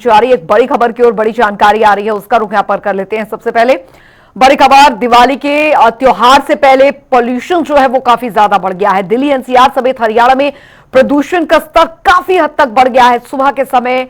आ रही है एक बड़ी खबर की ओर, बड़ी जानकारी आ रही है, उसका रुख यहां पर कर लेते हैं। सबसे पहले बड़ी खबर, दिवाली के त्योहार से पहले पॉल्यूशन जो है वो काफी ज्यादा बढ़ गया है। दिल्ली एनसीआर समेत हरियाणा में प्रदूषण का स्तर काफी हद तक बढ़ गया है। सुबह के समय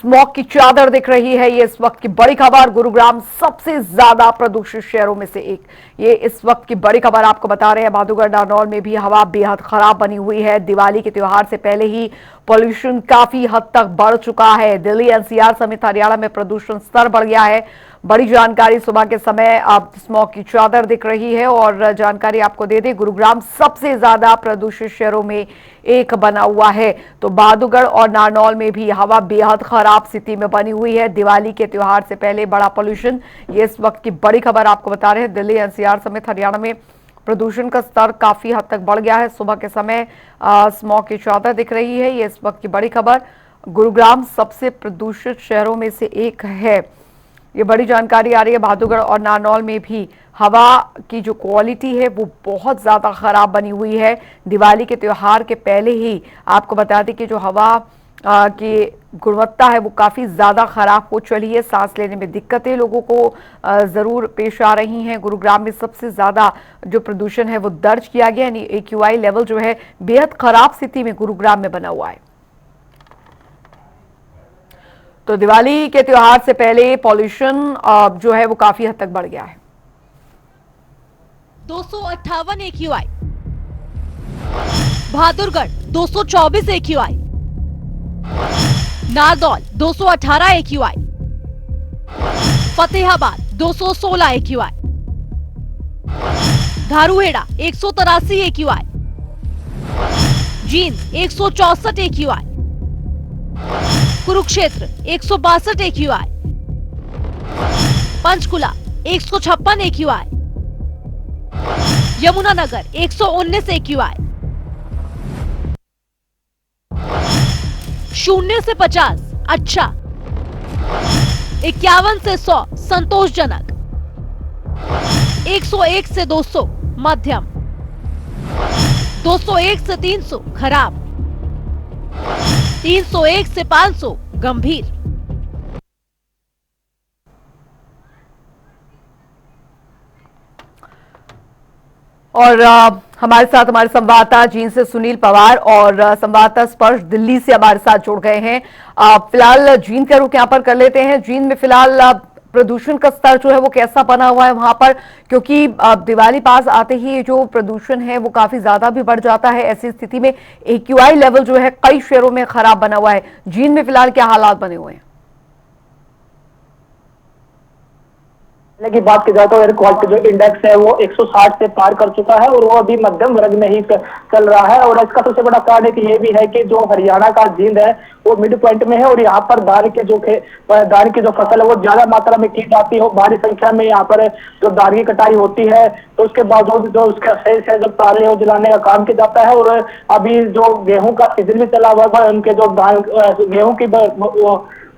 स्मॉग की चादर दिख रही है। ये इस वक्त की बड़ी खबर, गुरुग्राम सबसे ज्यादा प्रदूषित शहरों में से एक, ये इस वक्त की बड़ी खबर आपको बता रहे हैं। भादुगढ़ नारनौल में भी हवा बेहद खराब बनी हुई है। दिवाली के त्योहार से पहले ही पॉल्यूशन काफी हद तक बढ़ चुका है। दिल्ली एनसीआर समेत हरियाणा में प्रदूषण स्तर बढ़ गया है। बड़ी जानकारी, सुबह के समय अब स्मॉग की चादर दिख रही है। और जानकारी आपको दे दें, गुरुग्राम सबसे ज्यादा प्रदूषित शहरों में एक बना हुआ है। तो भादुगढ़ और नारनौल में भी हवा बेहद खराब स्थिति में बनी हुई है। दिवाली के त्योहार से पहले बड़ा पॉल्यूशन, ये इस वक्त की बड़ी खबर आपको बता रहे हैं। दिल्ली एनसीआर समेत हरियाणा में प्रदूषण का स्तर काफी हद तक बढ़ गया है। सुबह के समय स्मॉग की चादर दिख रही है। ये इस वक्त की बड़ी खबर, गुरुग्राम सबसे प्रदूषित शहरों में से एक है। ये बड़ी जानकारी आ रही है। भादुगढ़ और नारनौल में भी हवा की जो क्वालिटी है वो बहुत ज्यादा खराब बनी हुई है। दिवाली के त्योहार के पहले ही आपको बता दें कि जो हवा की गुणवत्ता है वो काफी ज्यादा खराब हो चली है। सांस लेने में दिक्कतें लोगों को जरूर पेश आ रही हैं। गुरुग्राम में सबसे ज्यादा जो प्रदूषण है वो दर्ज किया गया, यानी AQI लेवल जो है बेहद खराब स्थिति में गुरुग्राम में बना हुआ है। तो दिवाली के त्योहार से पहले पॉल्यूशन जो है वो काफी हद तक बढ़ गया है। 258 AQI, भादुरगढ़ 224 AQI, Narnaul 218 AQI, Fatehabad 216 AQI, Dharuhera 183 AQI, Jind 164 AQI, Kurukshetra 162 AQI, Panchkula 156 AQI, Yamunanagar 119 AQI, 0 से 50 अच्छा, 51 से 100 संतोषजनक, 101 से 200 मध्यम, 201 से 300 खराब, 301 से 500 गंभीर। और हमारे साथ हमारे संवाददाता जींद से सुनील पवार और संवाददाता स्पर्श दिल्ली से हमारे साथ जुड़ गए हैं। फिलहाल जींद का रुख यहाँ पर कर लेते हैं। जींद में फिलहाल प्रदूषण का स्तर जो है वो कैसा बना हुआ है वहां पर, क्योंकि दिवाली पास आते ही जो प्रदूषण है वो काफी ज्यादा भी बढ़ जाता है। ऐसी स्थिति में AQI लेवल जो है कई शहरों में खराब बना हुआ है। जींद में फिलहाल क्या हालात बने हुए हैं? की बात की जाए तो एयर क्वालिटी जो इंडेक्स है वो 160 से पार कर चुका है और वो अभी मध्यम वर्ग में ही चल रहा है। और इसका सबसे बड़ा कारण एक ये भी है कि जो हरियाणा का जींद है वो मिड पॉइंट में है और यहाँ पर धान की जो फसल है वो ज्यादा मात्रा में की जाती है। भारी संख्या में यहाँ पर जो धान की कटाई होती है तो उसके बावजूद जो उसका शेष है जो पराली और जलाने का काम किया जाता है। और अभी जो गेहूं का सीजन भी चला हुआ है, उनके जो गेहूं की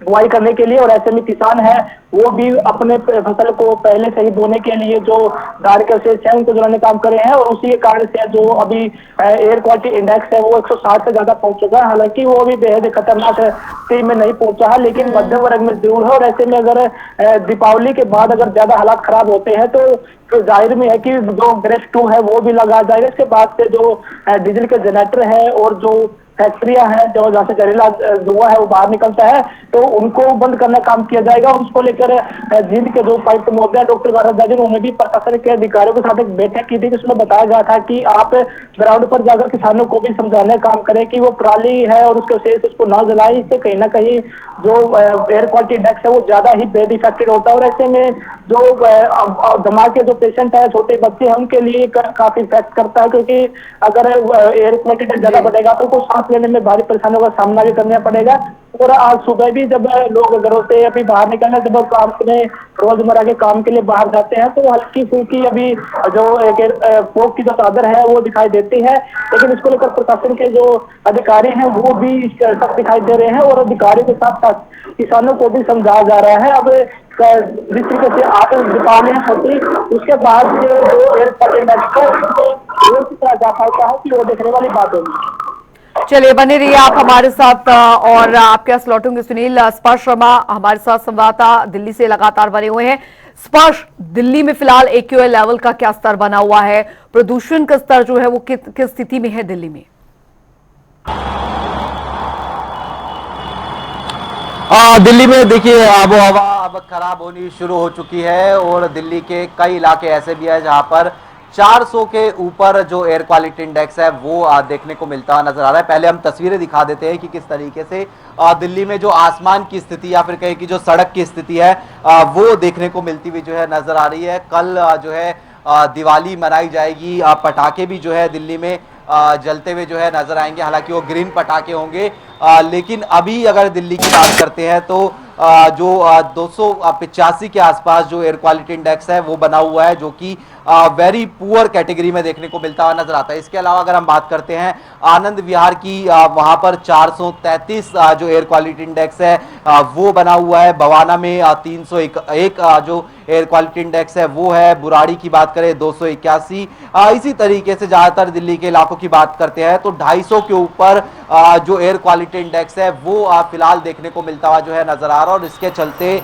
बुआई करने के लिए, और ऐसे में किसान है वो भी अपने फसल को पहले से ही बोने के लिए जो धान के अवशेष है उनको जलाने काम कर रहे हैं। और उसी के कारण से जो अभी एयर क्वालिटी इंडेक्स है वो 160 से ज्यादा पहुंच चुका है। हालांकि वो अभी बेहद खतरनाक स्थिति में नहीं पहुंचा है, लेकिन मध्यम वर्ग में जरूर है। और ऐसे में अगर दीपावली के बाद अगर ज्यादा हालात खराब होते हैं तो जाहिर में है कि जो ग्रेड 2 है वो भी लगा जाएगा। इसके बाद से जो डीजल के जनरेटर है और जो फैक्ट्रियां हैं जो जहाँ से जहरीला धुआं है वो बाहर निकलता है तो उनको बंद करने का काम किया जाएगा। उसको लेकर जींद के जो उपायुक्त महोदय डॉक्टर गौरव, उन्होंने भी प्रशासन के अधिकारियों के साथ एक बैठक की थी जिसमें बताया गया था कि आप ग्राउंड पर जाकर किसानों को भी समझाने का काम करें कि वो पराली है और उसके शेष उसको ना जलाए। इससे कहीं ना कहीं जो एयर क्वालिटी इंडेक्स है वो ज्यादा ही बेड इफेक्टेड होता है। और ऐसे में जो दिमाग के जो पेशेंट है, छोटे बच्चे हैं, उनके लिए काफी इफेक्ट करता है, क्योंकि अगर एयर क्वालिटी इंडेक्स ज्यादा बढ़ेगा तो उनको सांस लेने में भारी परेशानियों का सामना भी करना पड़ेगा। और आज सुबह भी जब लोग घरों से अभी बाहर निकलना, जब काम में रोजमर्रा के काम के लिए बाहर जाते हैं तो हल्की फुल्की अभी जो फॉग की जो चादर है वो दिखाई देती है। लेकिन इसको लेकर प्रशासन के जो अधिकारी हैं वो भी सख्त दिखाई दे रहे हैं और अधिकारियों के साथ साथ किसानों को भी समझाया जा रहा है। अब जिस तरीके से आज दीपावली होती उसके बाद जो एयर क्वालिटी इंडेक्स जा पाता है कि वो देखने वाली बात होगी। चलिए बने रहिए आप हमारे साथ और आपके साथ लौटूंगे सुनील। स्पर्श शर्मा हमारे साथ संवाददाता दिल्ली से लगातार बने हुए हैं। स्पर्श, दिल्ली में फिलहाल एक्यूआई लेवल का क्या स्तर बना हुआ है? प्रदूषण का स्तर जो है वो किस स्थिति में है दिल्ली में? दिल्ली में देखिए आबो हवा अब खराब होनी शुरू हो चुकी है और दिल्ली के कई इलाके ऐसे भी है जहां पर 400 के ऊपर जो एयर क्वालिटी इंडेक्स है वो देखने को मिलता हुआ नजर आ रहा है। पहले हम तस्वीरें दिखा देते हैं कि किस तरीके से दिल्ली में जो आसमान की स्थिति या फिर कहीं की जो सड़क की स्थिति है वो देखने को मिलती हुई जो है नजर आ रही है। कल जो है दिवाली मनाई जाएगी, पटाखे भी जो है दिल्ली में जलते हुए जो है नजर आएंगे। हालांकि वो ग्रीन पटाखे होंगे, लेकिन अभी अगर दिल्ली की बात करते हैं तो जो 285 के आसपास जो एयर क्वालिटी इंडेक्स है वो बना हुआ है, जो कि वेरी पुअर कैटेगरी में देखने को मिलता हुआ नजर आता है। इसके अलावा अगर हम बात करते हैं आनंद विहार की, वहां पर 433 जो एयर क्वालिटी इंडेक्स है वो बना हुआ है। बवाना में 301 जो एयर क्वालिटी इंडेक्स है वो है। बुराड़ी की बात करें 281। इसी तरीके से ज्यादातर दिल्ली के इलाकों की बात करते हैं तो 250 के ऊपर जो एयर क्वालिटी इंडेक्स है वो फिलहाल देखने को मिलता हुआ जो है नजर आ रहा है। और इसके चलते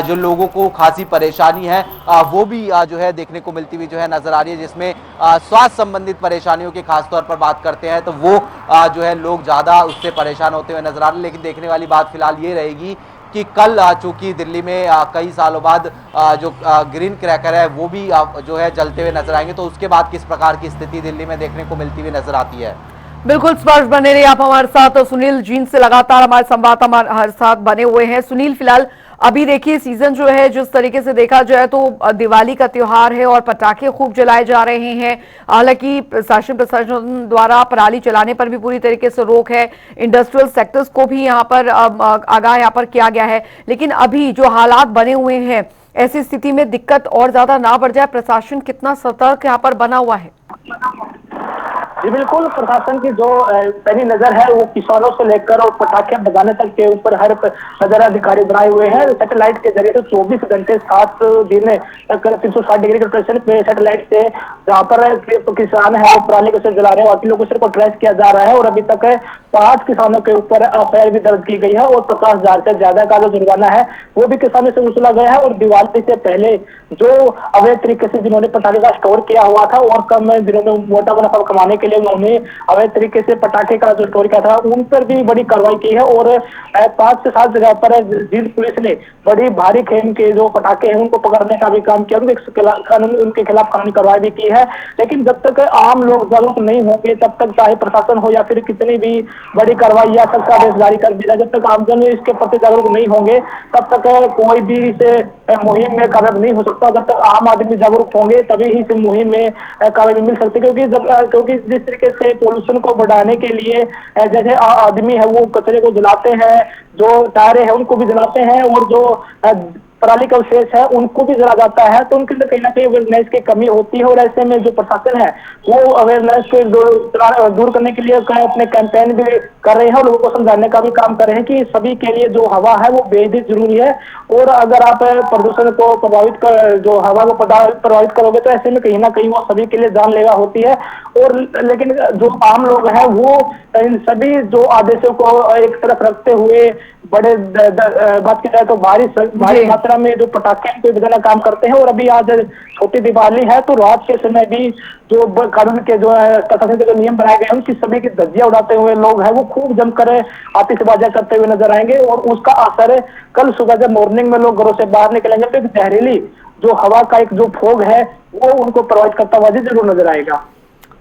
जो लोगों को खासी परेशानी है वो भी जो है देखने को मिलती हुई जो है नजर आ रही है, जिसमें स्वास्थ्य संबंधित परेशानियों की खास तौर पर बात करते हैं तो वो जो है लोग ज्यादा उससे परेशान होते हुए नजर आ रहे हैं। लेकिन देखने वाली बात फिलहाल ये रहेगी कि कल चूंकि दिल्ली में कई सालों बाद जो ग्रीन क्रैकर है वो भी जो है जलते हुए नजर आएंगे, तो उसके बाद किस प्रकार की स्थिति दिल्ली में देखने को मिलती हुई नजर आती है। बिल्कुल स्पर्श, बने रहिए आप हमारे साथ। सुनील जींद से लगातार हमारे संवाददाता हमारे साथ बने हुए हैं। सुनील, फिलहाल अभी देखिए सीजन जो है जिस तरीके से देखा जाए तो दिवाली का त्योहार है और पटाखे खूब जलाए जा रहे हैं। हालांकि प्रशासन द्वारा पराली चलाने पर भी पूरी तरीके से रोक है। इंडस्ट्रियल सेक्टर्स को भी यहाँ पर आगाह यहाँ पर किया गया है। लेकिन अभी जो हालात बने हुए हैं, ऐसी स्थिति में दिक्कत और ज्यादा ना बढ़ जाए, प्रशासन कितना सतर्क यहाँ पर बना हुआ है? जी बिल्कुल, प्रशासन की जो पैनी नजर है वो किसानों से लेकर और पटाखे बजाने तक के ऊपर हर नजर अधिकारी बनाए हुए हैं। सैटेलाइट के जरिए से 24 घंटे 7 दिन 360 डिग्री के रोटेशन पे सैटेलाइट से जहाँ पर किसान है वो पराली को जला रहे हैं, वकीलों को सिर्फ ट्रेस किया जा रहा है। और अभी तक 5 किसानों के ऊपर एफआईआर भी दर्ज की गई है और 50,000 से ज्यादा का जो जुर्माना है वो भी किसानों से वसूला गया है। और दिवाली से पहले जो अवैध तरीके से जिन्होंने पटाखे का स्टोर किया हुआ था और कम दिनों में मोटा मुनाफा कमाने के लिए उन्होंने अवैध तरीके से पटाखे का जो स्टोर किया था उन पर भी बड़ी कार्रवाई की है। और 5 से 7 जगह पर जींद पुलिस ने बड़ी भारी खेम के जो पटाखे हैं उनको पकड़ने का भी काम किया, उनके खिलाफ कानूनी कार्रवाई भी की है। लेकिन जब तक आम लोग जागरूक नहीं होंगे तब तक चाहे प्रशासन हो या फिर कितनी भी बड़ी कार्रवाई या सबका आदेश जारी कर दिया, जब तक आमजन इसके प्रति जागरूक नहीं होंगे तब तक कोई भी इसे मुहिम में कामयाब नहीं हो सकता। जब तक आम आदमी जागरूक होंगे तभी ही इस मुहिम में कामयाबी मिल सकती है। क्योंकि जिस तरीके से पोल्यूशन को बढ़ाने के लिए जैसे आदमी है वो कचरे को जलाते हैं, जो टायरें हैं उनको भी जलाते हैं और जो पराली का अवशेष है उनको भी जला जाता है, तो उनके अंदर कहीं ना कहीं अवेयरनेस की कमी होती है। और ऐसे में जो प्रशासन है वो अवेयरनेस को दूर करने के लिए अपने कैंपेन भी कर रहे हैं और लोगों को समझाने का भी काम कर रहे हैं कि सभी के लिए जो हवा है वो बेहद जरूरी है। और अगर आप प्रदूषण को प्रभावित कर जो हवा को प्रभावित करोगे तो ऐसे में कहीं ना कहीं वो सभी के लिए जानलेवा होती है। और लेकिन जो आम लोग हैं वो इन सभी जो आदेशों को एक तरफ रखते हुए बड़े बात की जाए तो भारी मात्रा में जो पटाखे को बजाना काम करते हैं। और अभी आज छोटी दिवाली है तो रात के समय भी जो कानून के जो प्रशासन के जो नियम बनाए गए हैं उनकी सभी की धज्जियां उड़ाते हुए लोग हैं वो खूब जमकर आतिशबाजियां करते हुए नजर आएंगे। और उसका असर कल सुबह जब मॉर्निंग में लोग घरों से बाहर निकलेंगे तो एक जहरीली जो हवा का एक जो फोग है वो उनको प्रभावित करता हुआ जरूर नजर आएगा।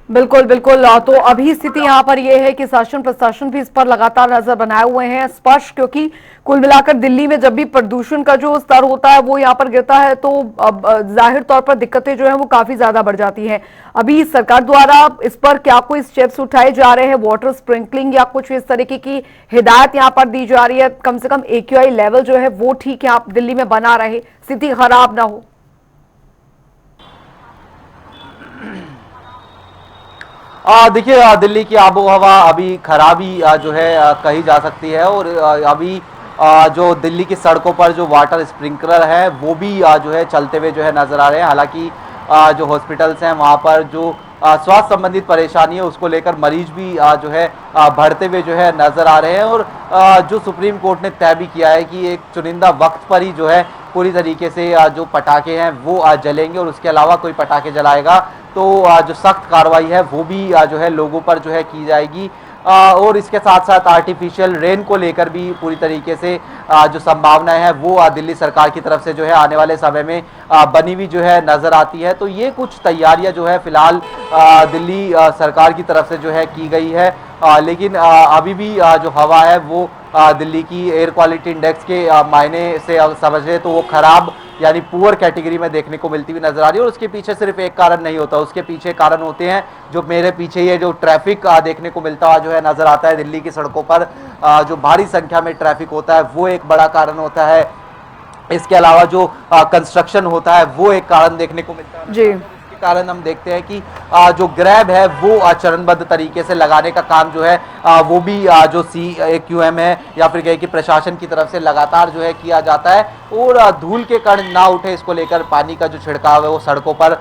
बिल्कुल बिल्कुल। तो अभी स्थिति यहाँ पर यह है कि शासन प्रशासन भी इस पर लगातार नजर बनाए हुए हैं स्पष्ट, क्योंकि कुल मिलाकर दिल्ली में जब भी प्रदूषण का जो स्तर होता है वो यहाँ पर गिरता है तो जाहिर तौर पर दिक्कतें जो है वो काफी ज्यादा बढ़ जाती हैं। अभी सरकार द्वारा इस पर क्या कोई स्टेप्स उठाए जा रहे हैं, वाटर स्प्रिंकलिंग या कुछ इस तरीके की हिदायत यहाँ पर दी जा रही है, कम से कम एक्यूआई लेवल जो है वो ठीक यहाँ दिल्ली में बना रहे, स्थिति खराब ना हो? देखिए दिल्ली की आबो हवा अभी खराबी जो है कही जा सकती है। और अभी जो दिल्ली की सड़कों पर जो वाटर स्प्रिंकलर है वो भी जो है चलते हुए जो है नजर आ रहे हैं। हालांकि जो हॉस्पिटल्स हैं वहाँ पर जो स्वास्थ्य संबंधित परेशानी है उसको लेकर मरीज भी जो है बढ़ते हुए जो है नजर आ रहे हैं। और जो सुप्रीम कोर्ट ने तय भी किया है कि एक चुनिंदा वक्त पर ही जो है पूरी तरीके से जो पटाखे हैं वो जलेंगे और उसके अलावा कोई पटाखे जलाएगा तो जो सख्त कार्रवाई है वो भी जो है लोगों पर जो है की जाएगी। और इसके साथ साथ आर्टिफिशियल रेन को लेकर भी पूरी तरीके से जो संभावनाएं हैं वो दिल्ली सरकार की तरफ से जो है आने वाले समय में बनी हुई जो है नजर आती है। तो ये कुछ तैयारियां जो है फिलहाल दिल्ली सरकार की तरफ से जो है की गई है। लेकिन अभी भी जो हवा है वो दिल्ली की एयर क्वालिटी इंडेक्स के मायने से समझे तो वो खराब यानी पुअर कैटेगरी में देखने को मिलती हुई नजर आ रही है। और उसके पीछे सिर्फ एक कारण नहीं होता, उसके पीछे कारण होते हैं जो मेरे पीछे ये जो ट्रैफिक देखने को मिलता हुआ जो है नजर आता है दिल्ली की सड़कों पर जो भारी संख्या में ट्रैफिक होता है वो एक बड़ा कारण होता है। इसके अलावा जो कंस्ट्रक्शन होता है वो एक कारण देखने को मिलता है जी। कारण हम देखते हैं कि जो ग्रैब है वो चरणबद्ध तरीके से लगाने का काम जो है वो भी जो CAQM है या फिर कहे कि प्रशासन की तरफ से लगातार जो है किया जाता है। और धूल के कण ना उठे इसको लेकर पानी का जो छिड़काव है वो सड़कों पर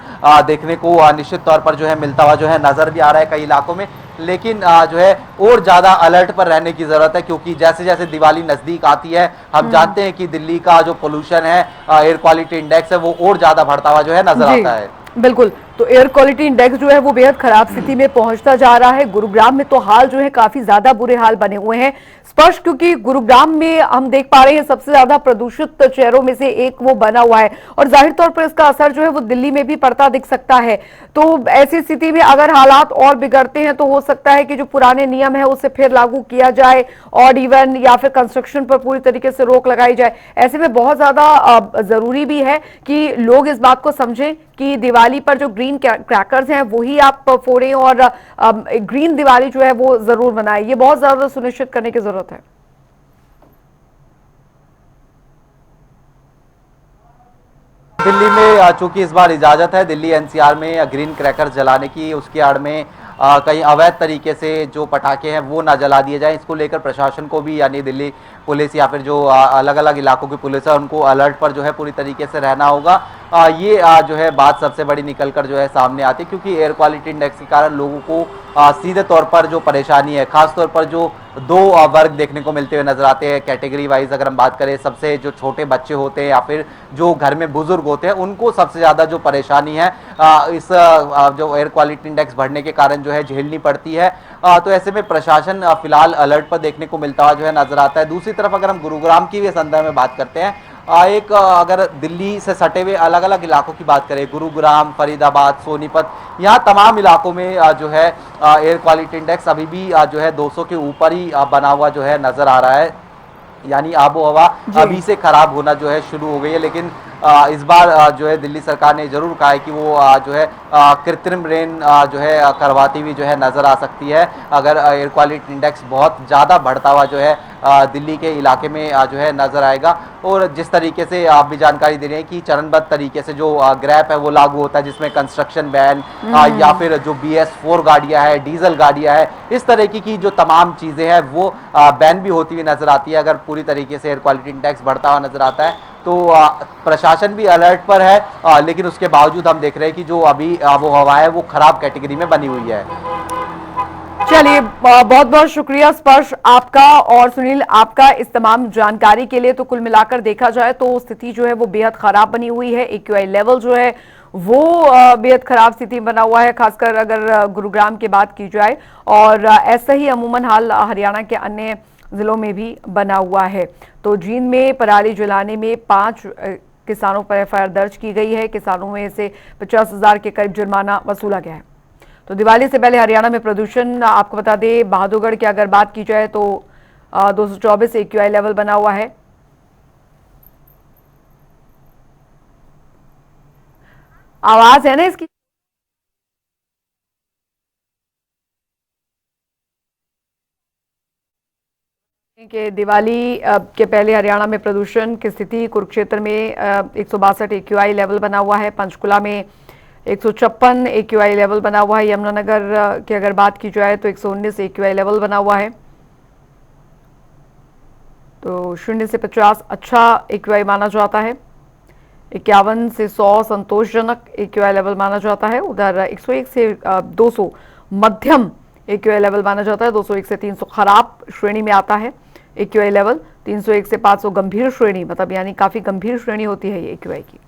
देखने को निश्चित तौर पर जो है मिलता हुआ जो है नजर भी आ रहा है कई इलाकों में। लेकिन जो है और ज्यादा अलर्ट पर रहने की जरूरत है क्योंकि जैसे जैसे दिवाली नजदीक आती है हम जानते हैं कि दिल्ली का जो पोल्यूशन है एयर क्वालिटी इंडेक्स है वो और ज्यादा बढ़ता हुआ जो है नजर आता है। बिल्कुल, तो एयर क्वालिटी इंडेक्स जो है वो बेहद खराब स्थिति में पहुंचता जा रहा है। गुरुग्राम में तो हाल जो है काफी ज्यादा बुरे हाल बने हुए हैं स्पष्ट, क्योंकि गुरुग्राम में हम देख पा रहे हैं सबसे ज्यादा प्रदूषित शहरों में से एक वो बना हुआ है और जाहिर तौर पर इसका असर जो है वो दिल्ली में भी पड़ता दिख सकता है। तो ऐसी स्थिति में अगर हालात और बिगड़ते हैं तो हो सकता है कि जो पुराने नियम है उसे फिर लागू किया जाए और इवन या फिर कंस्ट्रक्शन पर पूरी तरीके से रोक लगाई जाए। ऐसे में बहुत ज्यादा जरूरी भी है कि लोग इस बात को समझें कि दिवाली पर जो ग्रीन क्रैकर्स हैं वही आप फोड़ें और ग्रीन दिवाली जो है वो जरूर मनाएं। ये बहुत ज्यादा सुनिश्चित करने की जरूरत है। दिल्ली में चूंकि इस बार इजाजत है दिल्ली NCR में ग्रीन क्रैकर्स जलाने की, उसकी आड़ में कहीं अवैध तरीके से जो पटाखे हैं वो ना जला दिए जाएं। इसको लेकर प्रशासन को भी यानी दिल्ली पुलिस या फिर जो अलग अलग इलाकों की पुलिस है उनको अलर्ट पर जो है पूरी तरीके से रहना होगा। ये जो है बात सबसे बड़ी निकलकर जो है सामने आती है क्योंकि एयर क्वालिटी इंडेक्स के कारण लोगों को सीधे तौर पर जो परेशानी है, खासतौर पर जो दो वर्ग देखने को मिलते हुए नजर आते हैं कैटेगरी वाइज अगर हम बात करें, सबसे जो छोटे बच्चे होते हैं या फिर जो घर में बुजुर्ग होते हैं उनको सबसे ज्यादा जो परेशानी है इस जो एयर क्वालिटी इंडेक्स बढ़ने के कारण जो है झेलनी पड़ती है। तो ऐसे में प्रशासन फिलहाल अलर्ट पर देखने को मिलता हुआ जो है नजर आता है। दूसरी तरफ अगर हम गुरुग्राम की भी संदर्भ में बात करते हैं, एक अगर दिल्ली से सटे हुए अलग अलग इलाकों की बात करें, गुरुग्राम, फरीदाबाद, सोनीपत, यहाँ तमाम इलाकों में जो है एयर क्वालिटी इंडेक्स अभी भी जो है 200 के ऊपर ही बना हुआ जो है नजर आ रहा है। यानी आबो हवा अभी से खराब होना जो है शुरू हो गई है। लेकिन इस बार जो है दिल्ली सरकार ने जरूर कहा है कि वो जो है कृत्रिम रेन जो है करवाती हुई जो है नजर आ सकती है अगर एयर क्वालिटी इंडेक्स बहुत ज़्यादा बढ़ता हुआ जो है दिल्ली के इलाके में जो है नजर आएगा। और जिस तरीके से आप भी जानकारी दे रहे हैं कि चरणबद्ध तरीके से जो ग्रैप है वो लागू होता है जिसमें कंस्ट्रक्शन बैन या फिर जो BS4 गाड़ियां है, डीजल गाड़ियां है, इस तरह की जो तमाम चीजें हैं वो बैन भी होती हुई नजर आती है अगर पूरी तरीके से एयर क्वालिटी इंडेक्स बढ़ता हुआ नजर आता है। तो प्रशासन भी अलर्ट पर है लेकिन उसके बावजूद हम देख रहे हैं कि जो अभी आबोहवा है वो खराब कैटेगरी में बनी हुई है। चलिए, बहुत बहुत शुक्रिया स्पर्श आपका और सुनील आपका इस तमाम जानकारी के लिए। तो कुल मिलाकर देखा जाए तो स्थिति जो है वो बेहद खराब बनी हुई है। AQI लेवल जो है वो बेहद खराब स्थिति बना हुआ है, खासकर अगर गुरुग्राम की बात की जाए। और ऐसा ही अमूमन हाल हरियाणा के अन्य जिलों में भी बना हुआ है। तो जींद में पराली जलाने में 5 किसानों पर FIR दर्ज की गई है। किसानों में से 50,000 के करीब जुर्माना वसूला गया है। तो दिवाली से पहले हरियाणा में प्रदूषण आपको बता दें, बहादुरगढ़ की अगर बात की जाए तो 224 AQI लेवल बना हुआ है। आवाज है ना इसकी? कि दिवाली के पहले हरियाणा में प्रदूषण की स्थिति, कुरुक्षेत्र में 162 AQI लेवल बना हुआ है, पंचकुला में 156 AQI लेवल बना हुआ है, यमुनानगर की अगर बात की जाए तो 119 AQI लेवल बना हुआ है। तो 0 से 50 अच्छा AQI माना जाता है। 51 से 100 संतोषजनक AQI लेवल माना जाता है। उधर 101 से 200 मध्यम AQI लेवल माना जाता है। 201 से 300 खराब श्रेणी में आता है AQI लेवल। 301 से 500 गंभीर श्रेणी, मतलब यानी काफी गंभीर श्रेणी होती है ये AQI की।